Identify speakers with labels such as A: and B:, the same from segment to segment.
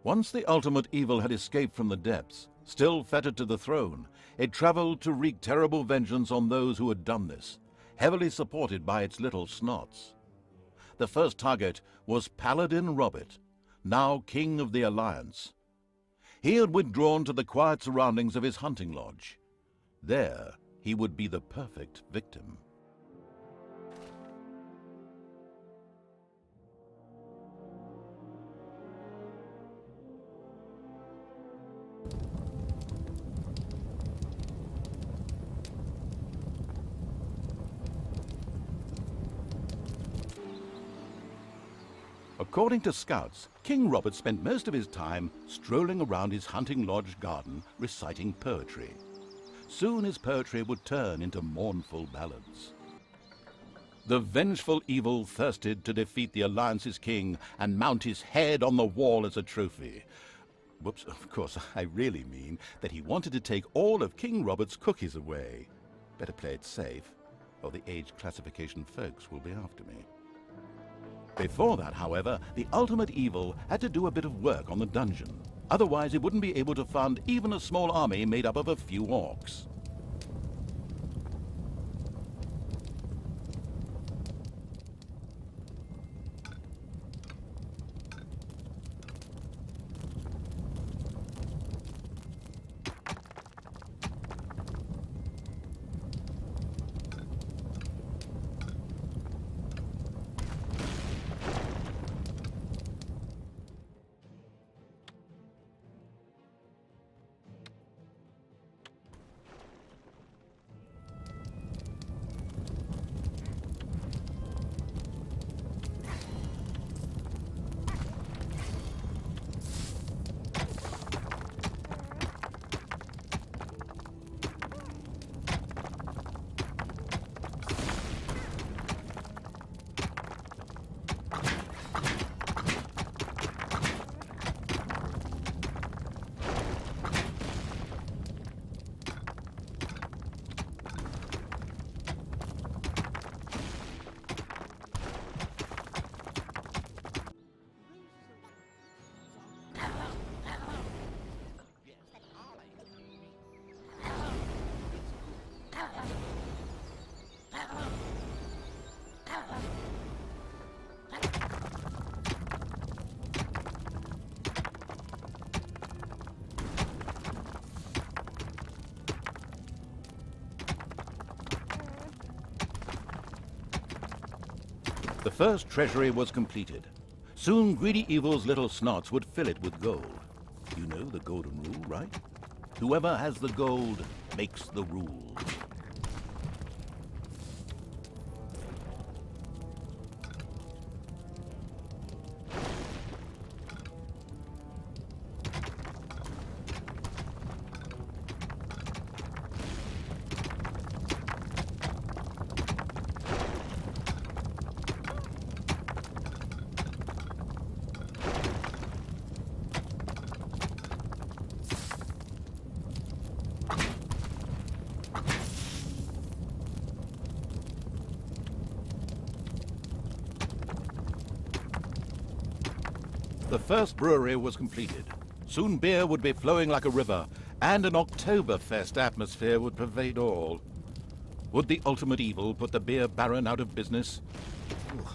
A: Once the ultimate evil had escaped from the depths, still fettered to the throne, it traveled to wreak terrible vengeance on those who had done this, heavily supported by its little snots. The first target was Paladin Robert, now King of the Alliance. He had withdrawn to the quiet surroundings of his hunting lodge. There, he would be the perfect victim. According to scouts, King Robert spent most of his time strolling around his hunting lodge garden reciting poetry. Soon his poetry would turn into mournful ballads. The vengeful evil thirsted to defeat the Alliance's king and mount his head on the wall as a trophy. Whoops, of course, I really mean that he wanted to take all of King Robert's cookies away. Better play it safe, or the age classification folks will be after me. Before that, however, the ultimate evil had to do a bit of work on the dungeon. Otherwise, he wouldn't be able to fund even a small army made up of a few orcs. The first treasury was completed. Soon greedy evil's little snots would fill it with gold. You know the golden rule, right? Whoever has the gold makes the rules. The first brewery was completed. Soon beer would be flowing like a river, and an Oktoberfest atmosphere would pervade all. Would the ultimate evil put the beer baron out of business? Ugh,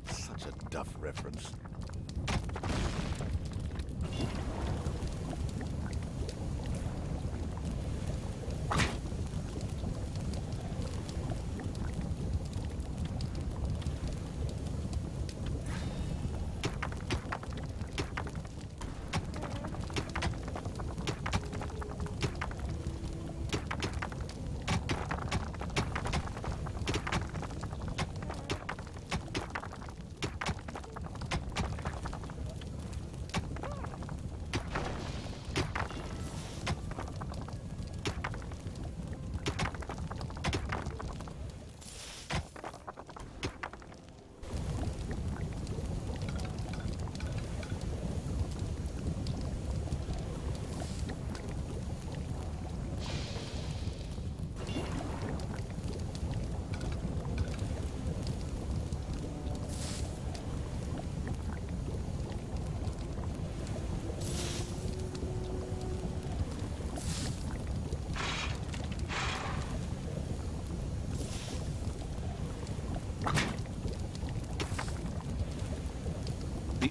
A: such a duff reference.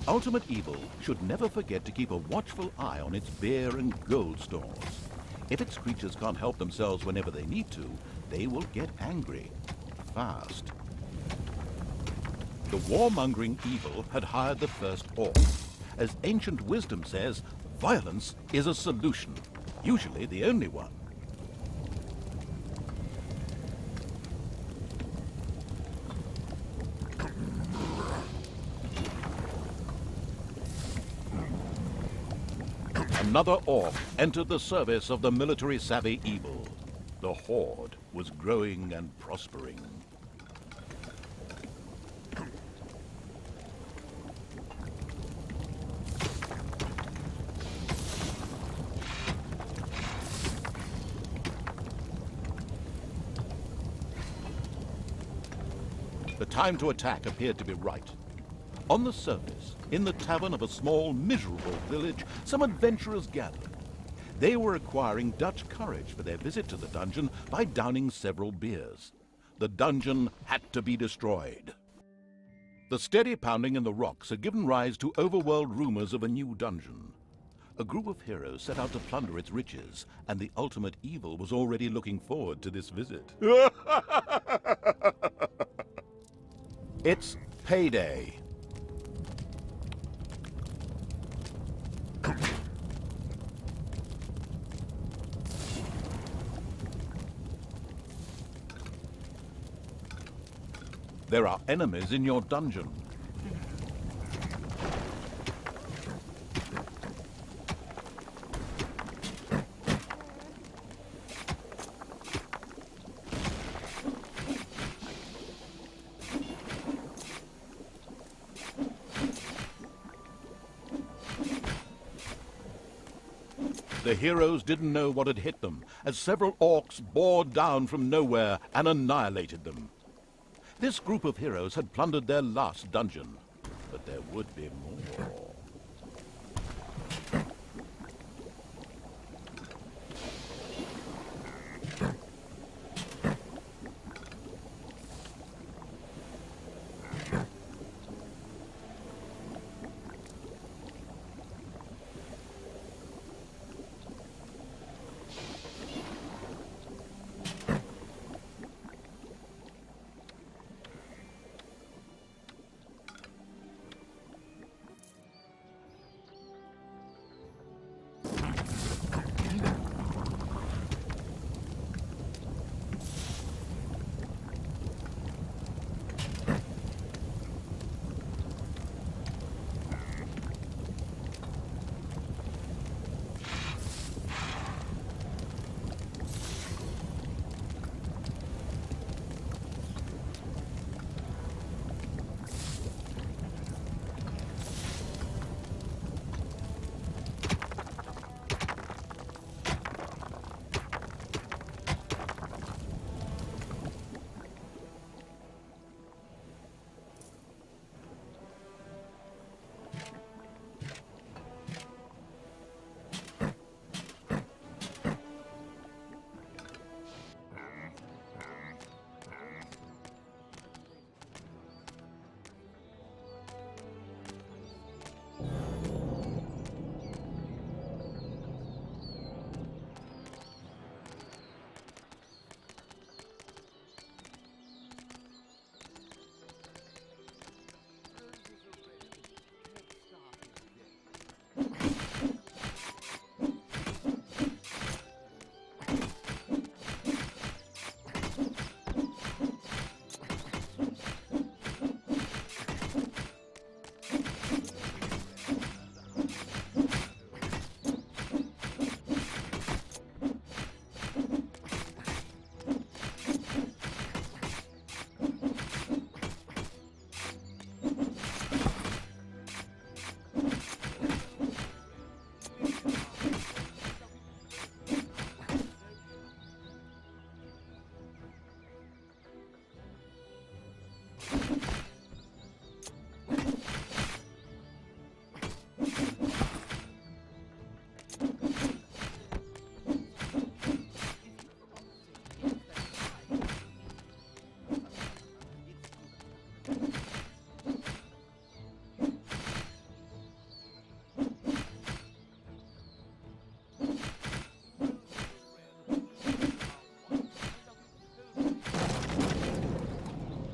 A: ultimate evil should never forget to keep a watchful eye on its beer and gold stores. If its creatures can't help themselves whenever they need to, they will get angry. Fast. The warmongering evil had hired the first orc. As ancient wisdom says, violence is a solution, usually the only one. Another orc entered the service of the military-savvy evil. The horde was growing and prospering. The time to attack appeared to be right. On the surface, in the tavern of a small, miserable village, some adventurers gathered. They were acquiring Dutch courage for their visit to the dungeon by downing several beers. The dungeon had to be destroyed. The steady pounding in the rocks had given rise to overworld rumors of a new dungeon. A group of heroes set out to plunder its riches, and the ultimate evil was already looking forward to this visit. It's payday. There are enemies in your dungeon. The heroes didn't know what had hit them, as several orcs bore down from nowhere and annihilated them. This group of heroes had plundered their last dungeon, but there would be more.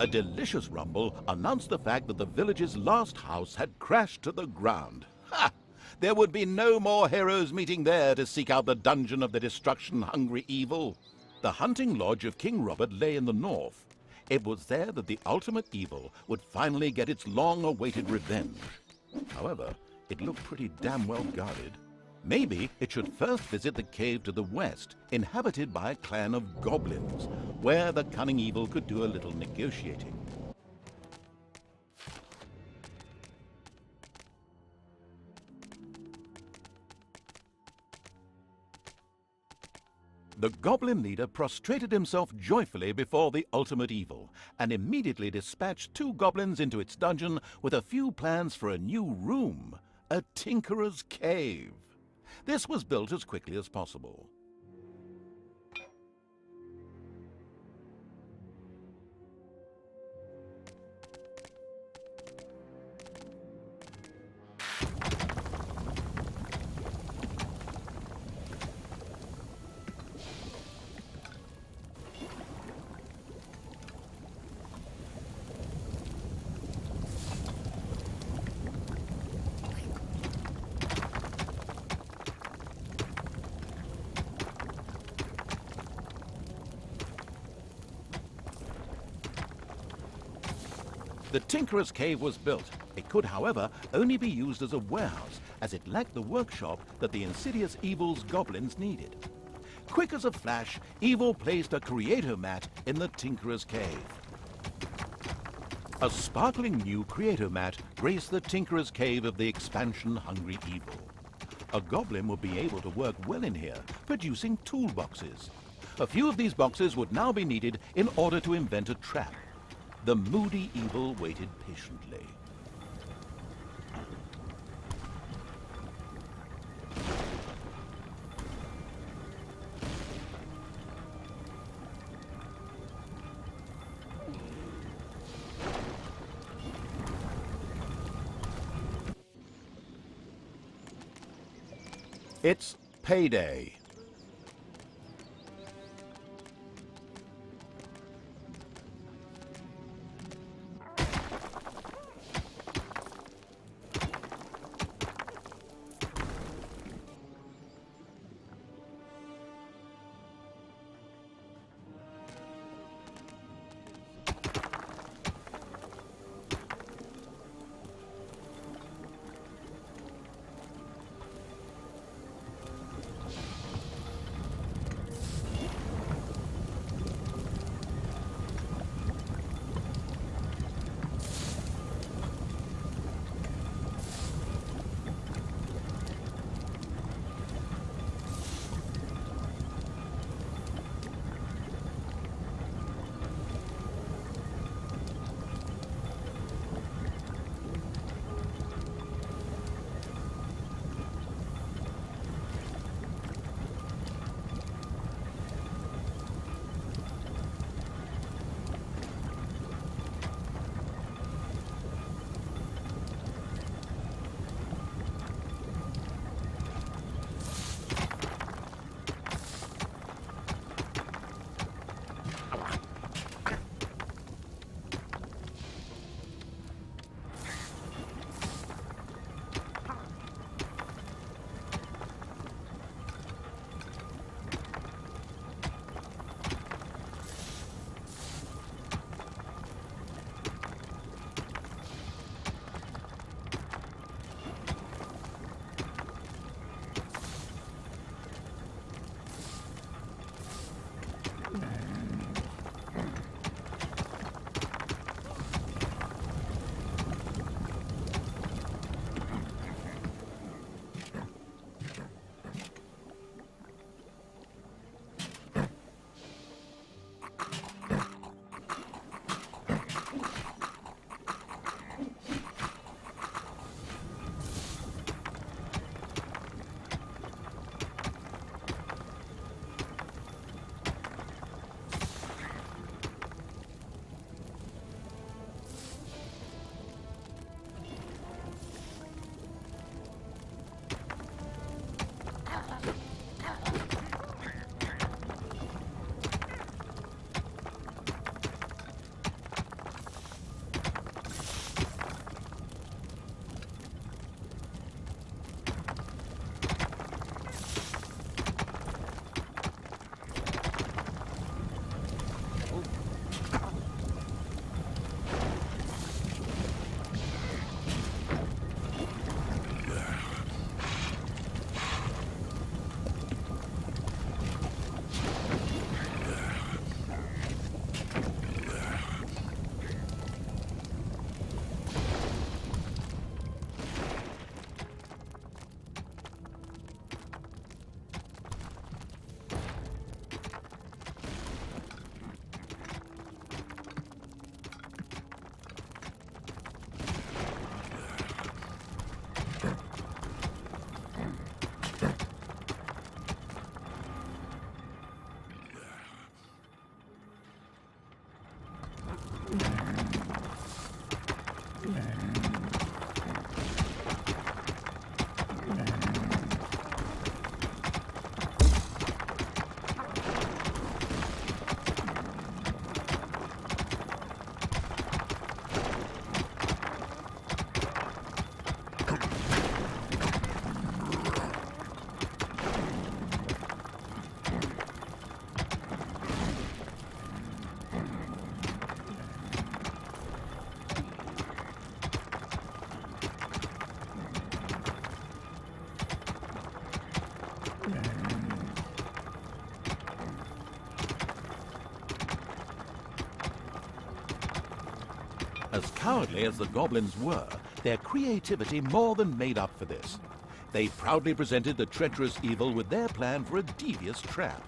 A: A delicious rumble announced the fact that the village's last house had crashed to the ground. Ha! There would be no more heroes meeting there to seek out the dungeon of the destruction-hungry evil. The hunting lodge of King Robert lay in the north. It was there that the ultimate evil would finally get its long-awaited revenge. However, it looked pretty damn well guarded. Maybe it should first visit the cave to the west, inhabited by a clan of goblins, where the cunning evil could do a little negotiating. The goblin leader prostrated himself joyfully before the ultimate evil, and immediately dispatched 2 goblins into its dungeon with a few plans for a new room, a tinkerer's cave. This was built as quickly as possible. The Tinkerer's Cave was built. It could, however, only be used as a warehouse, as it lacked the workshop that the insidious evil's goblins needed. Quick as a flash, Evil placed a creator mat in the Tinkerer's Cave. A sparkling new creator mat graced the Tinkerer's Cave of the expansion-hungry evil. A goblin would be able to work well in here, producing toolboxes. A few of these boxes would now be needed in order to invent a trap. The moody evil waited patiently. It's payday. As cowardly as the goblins were, their creativity more than made up for this. They proudly presented the treacherous evil with their plan for a devious trap.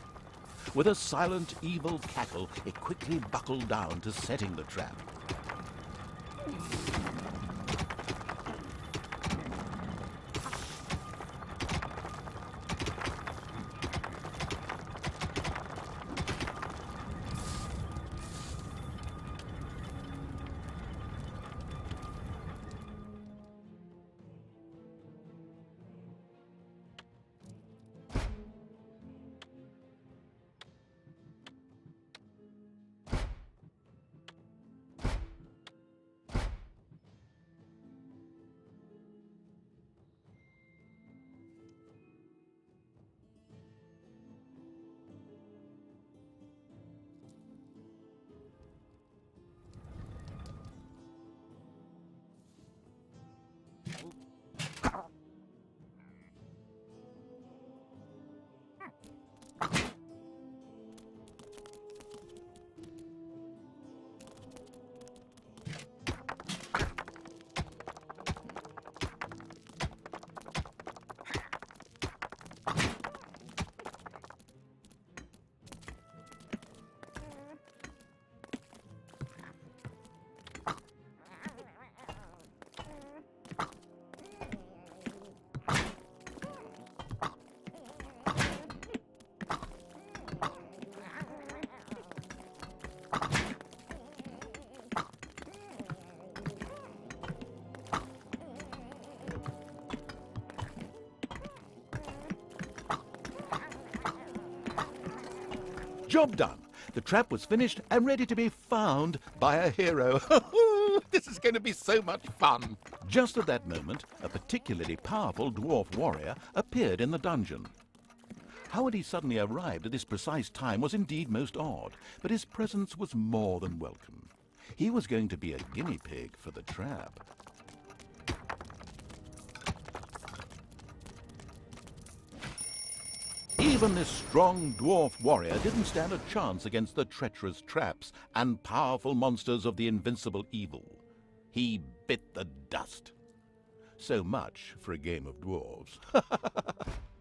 A: With a silent, evil cackle, it quickly buckled down to setting the trap. Job done. The trap was finished and ready to be found by a hero. This is going to be so much fun. Just at that moment, a particularly powerful dwarf warrior appeared in the dungeon. How had he suddenly arrived at this precise time was indeed most odd, but his presence was more than welcome. He was going to be a guinea pig for the trap. Even this strong dwarf warrior didn't stand a chance against the treacherous traps and powerful monsters of the invincible evil. He bit the dust. So much for a game of dwarves.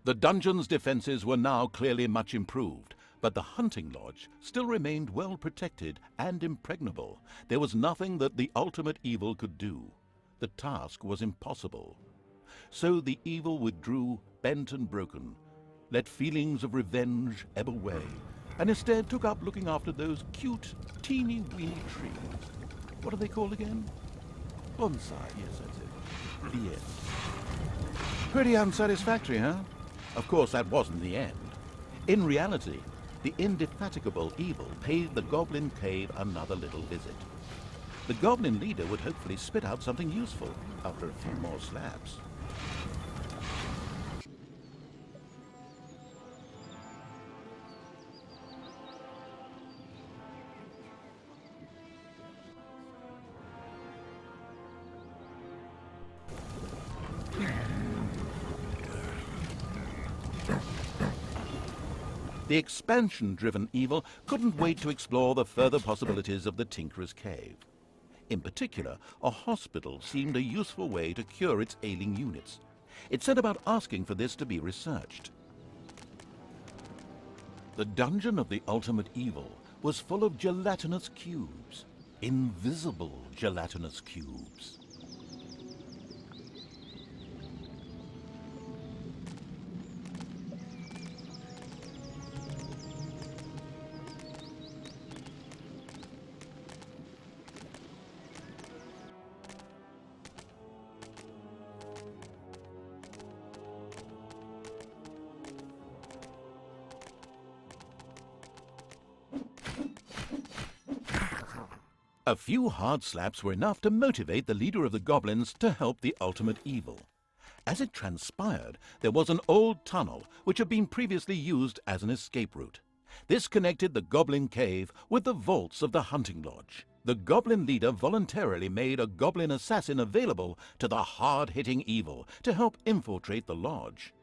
A: The dungeon's defenses were now clearly much improved, but the hunting lodge still remained well protected and impregnable. There was nothing that the ultimate evil could do. The task was impossible. So the evil withdrew, bent and broken, let feelings of revenge ebb away, and instead took up looking after those cute, teeny-weeny trees. What are they called again? Bonsai, yes, that's it. The end. Pretty unsatisfactory, huh? Of course, that wasn't the end. In reality, the indefatigable evil paid the goblin cave another little visit. The goblin leader would hopefully spit out something useful after a few more slabs. The expansion-driven evil couldn't wait to explore the further possibilities of the Tinkerer's Cave. In particular, a hospital seemed a useful way to cure its ailing units. It set about asking for this to be researched. The dungeon of the ultimate evil was full of gelatinous cubes, invisible gelatinous cubes. A few hard slaps were enough to motivate the leader of the goblins to help the ultimate evil. As it transpired, there was an old tunnel which had been previously used as an escape route. This connected the goblin cave with the vaults of the hunting lodge. The goblin leader voluntarily made a goblin assassin available to the hard-hitting evil to help infiltrate the lodge.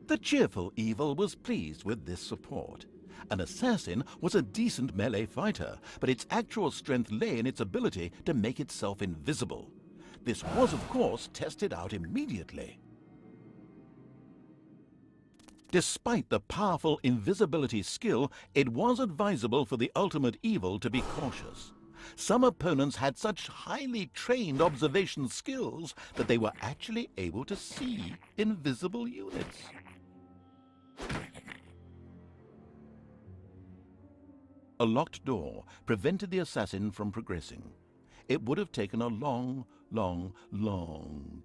A: The cheerful evil was pleased with this support. An assassin was a decent melee fighter, but its actual strength lay in its ability to make itself invisible. This was, of course, tested out immediately. Despite the powerful invisibility skill, it was advisable for the ultimate evil to be cautious. Some opponents had such highly trained observation skills that they were actually able to see invisible units. A locked door prevented the assassin from progressing. It would have taken a long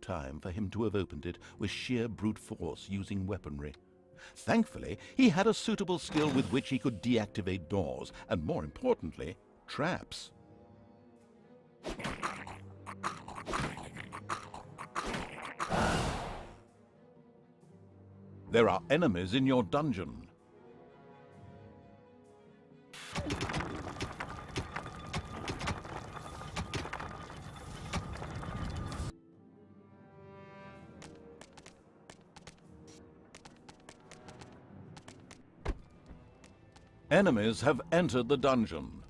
A: time for him to have opened it with sheer brute force using weaponry. Thankfully, he had a suitable skill with which he could deactivate doors, and more importantly, traps. There are enemies in your dungeon. Enemies have entered the dungeon.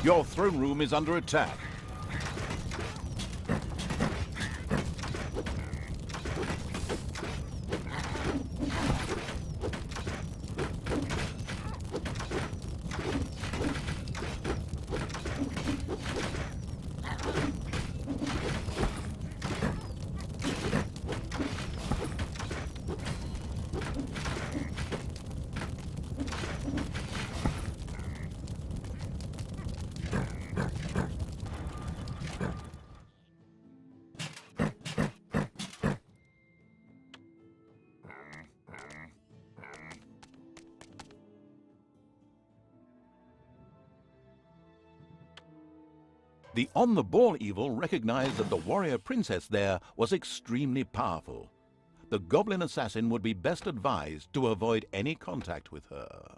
A: Your throne room is under attack. The on-the-ball evil recognized that the warrior princess there was extremely powerful. The goblin assassin would be best advised to avoid any contact with her.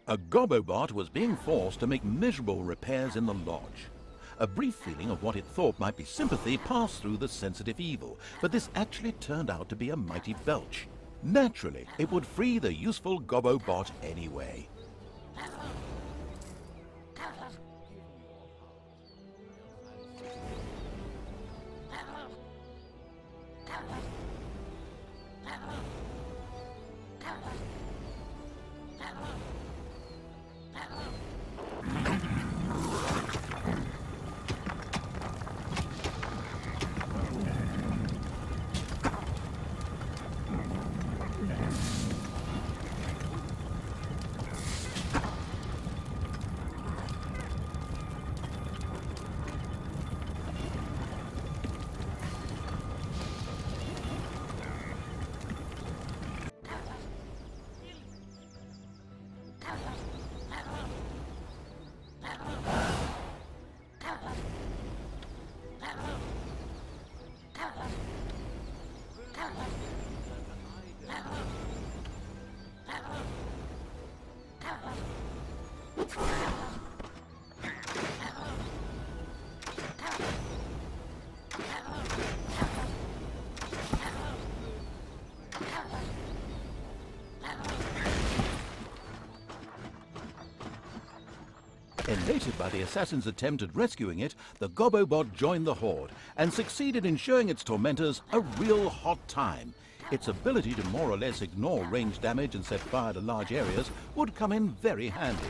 A: A Gobobot was being forced to make miserable repairs in the lodge. A brief feeling of what it thought might be sympathy passed through the sensitive evil, but this actually turned out to be a mighty belch. Naturally, it would free the useful Gobobot anyway. Elated by the assassin's attempt at rescuing it, the Gobobot joined the horde and succeeded in showing its tormentors a real hot time. Its ability to more or less ignore ranged damage and set fire to large areas would come in very handy.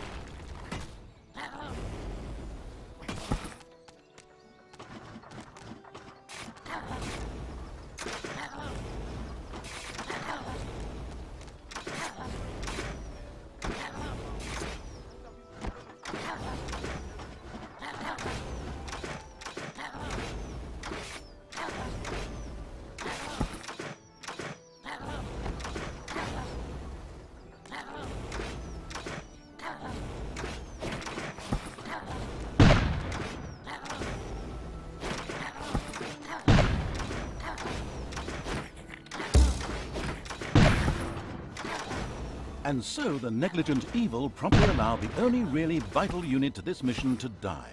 A: And so the negligent evil promptly allowed the only really vital unit to this mission to die.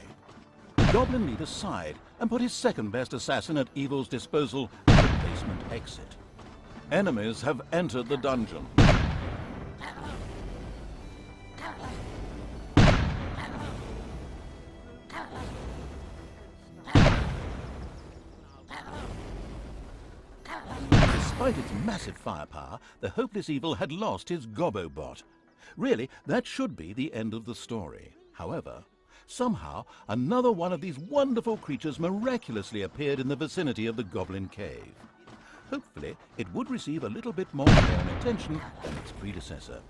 A: The goblin leader sighed and put his second best assassin at evil's disposal at the basement exit. Enemies have entered the dungeon. Despite its massive firepower, the hopeless evil had lost his Gobobot. Really, that should be the end of the story. However, somehow, another one of these wonderful creatures miraculously appeared in the vicinity of the Goblin Cave. Hopefully, it would receive a little bit more care and attention than its predecessor.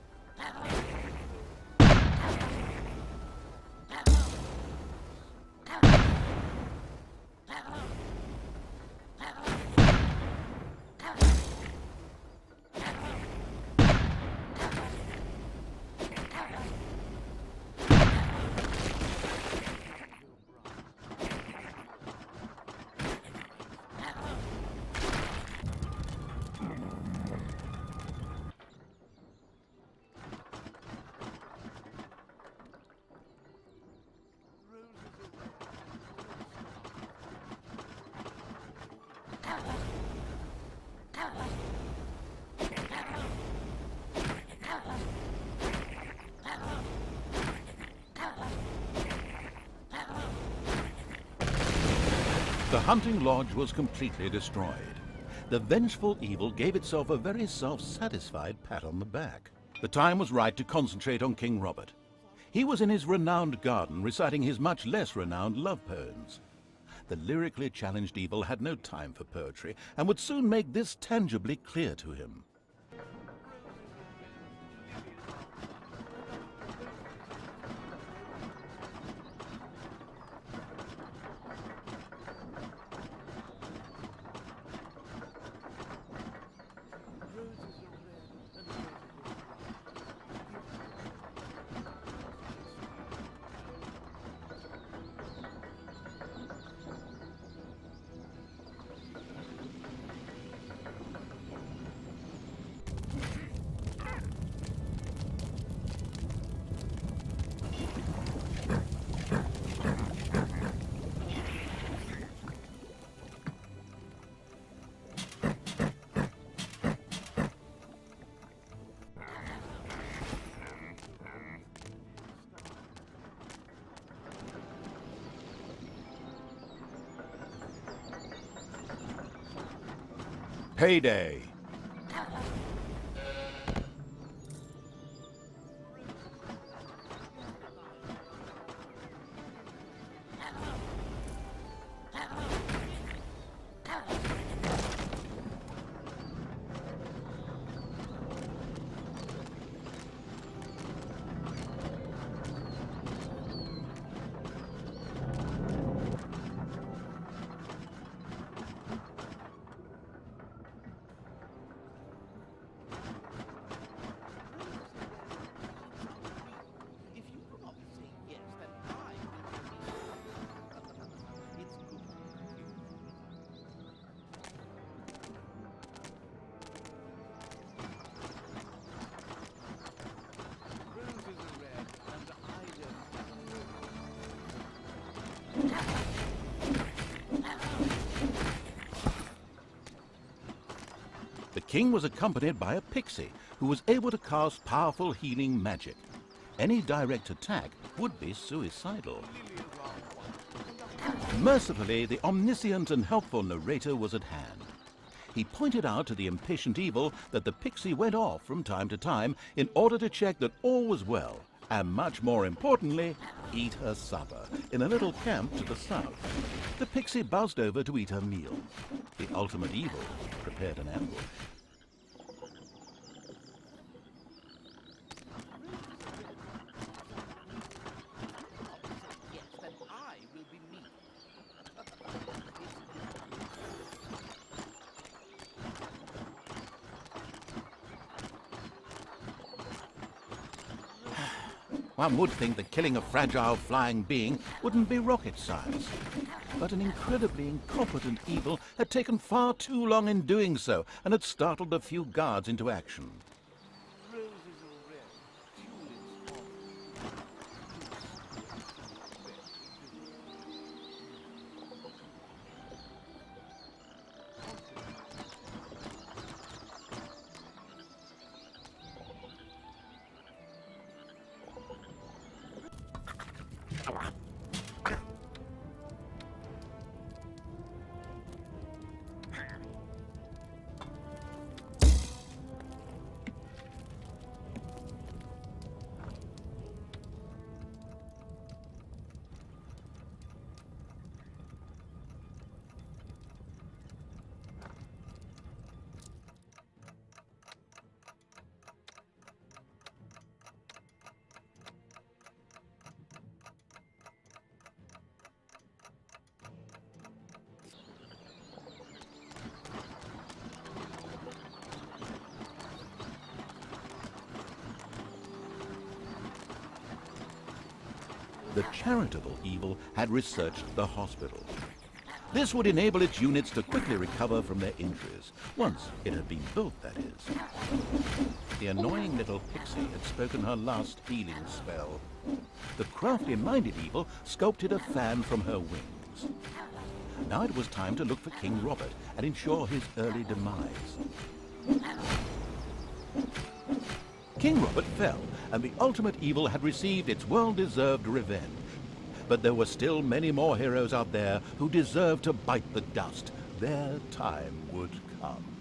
A: The hunting lodge was completely destroyed. The vengeful evil gave itself a very self-satisfied pat on the back. The time was right to concentrate on King Robert. He was in his renowned garden reciting his much less renowned love poems. The lyrically challenged evil had no time for poetry and would soon make this tangibly clear to him. Payday! The king was accompanied by a pixie who was able to cast powerful healing magic. Any direct attack would be suicidal. Mercifully, the omniscient and helpful narrator was at hand. He pointed out to the impatient evil that the pixie went off from time to time in order to check that all was well, and much more importantly, eat her supper in a little camp to the south. The pixie buzzed over to eat her meal. The ultimate evil prepared an ambush. One would think that killing a fragile flying being wouldn't be rocket science. But an incredibly incompetent evil had taken far too long in doing so and had startled a few guards into action. The charitable evil had researched the hospital. This would enable its units to quickly recover from their injuries, once it had been built, that is. The annoying little pixie had spoken her last healing spell. The crafty-minded evil sculpted a fan from her wings. Now it was time to look for King Robert and ensure his early demise. King Robert fell, and the ultimate evil had received its well-deserved revenge. But there were still many more heroes out there who deserved to bite the dust. Their time would come.